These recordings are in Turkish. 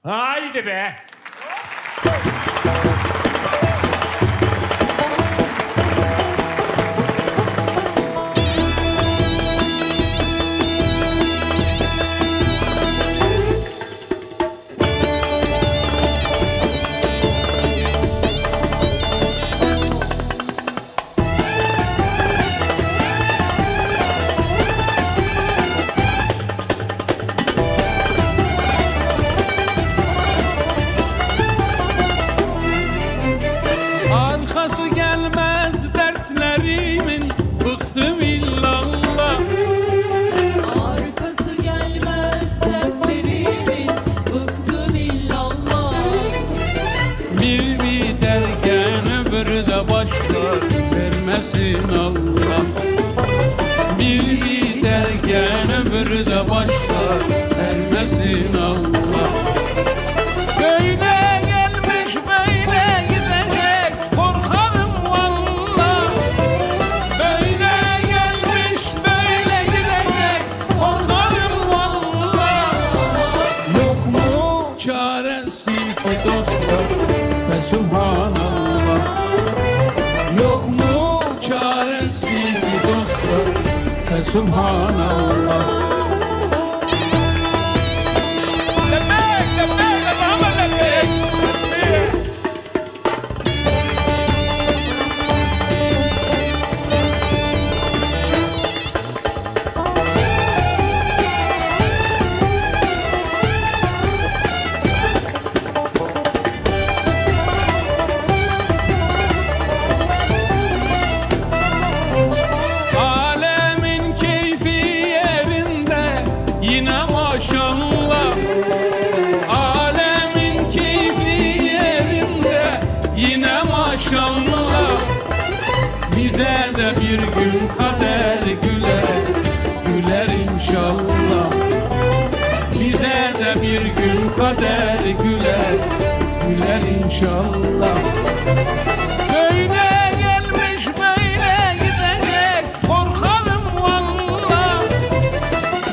Haydi be. Arkası gelmez dertlerimin, bıktım illallah. Arkası gelmez dertlerimin, bıktım illallah. Bir biterken öbürü de başlar, vermesin Allah. Bir biterken öbürü de başlar, vermesin Allah. Böyle gelmiş böyle gidecek, korkarım valla. Böyle gelmiş böyle gidecek, korkarım valla. Yok mu çaresi ki dostlar, ve subhanallah. Yok mu çaresi ki dostlar, ve subhanallah. Alemin keyfi yerinde yine maşallah. Alemin keyfi yerinde yine maşallah. Bize de bir gün kader güler, güler inşallah. Bize de bir gün kader güler, güler inşallah. Böyle gelmiş böyle gidecek, korkarım valla.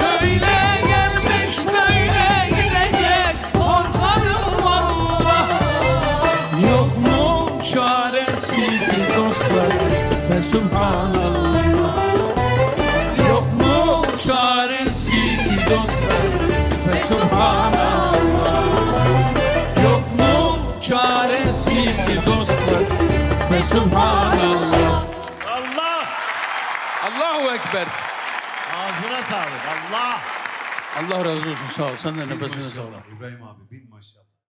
Böyle gelmiş böyle gidecek, korkarım valla. Yok mu çaresi ki dostlar, ve subhanallah. Yok mu çaresi ki dostlar, ve subhanallah. Yok mu çaresi ki dostlar, ve subhanallah. Allah. Allahu Ekber. Ağzına sağlık. Allah. Allah razı olsun, sağ ol. Sen de nefesine sağ ol. İbrahim abi bin maşallah.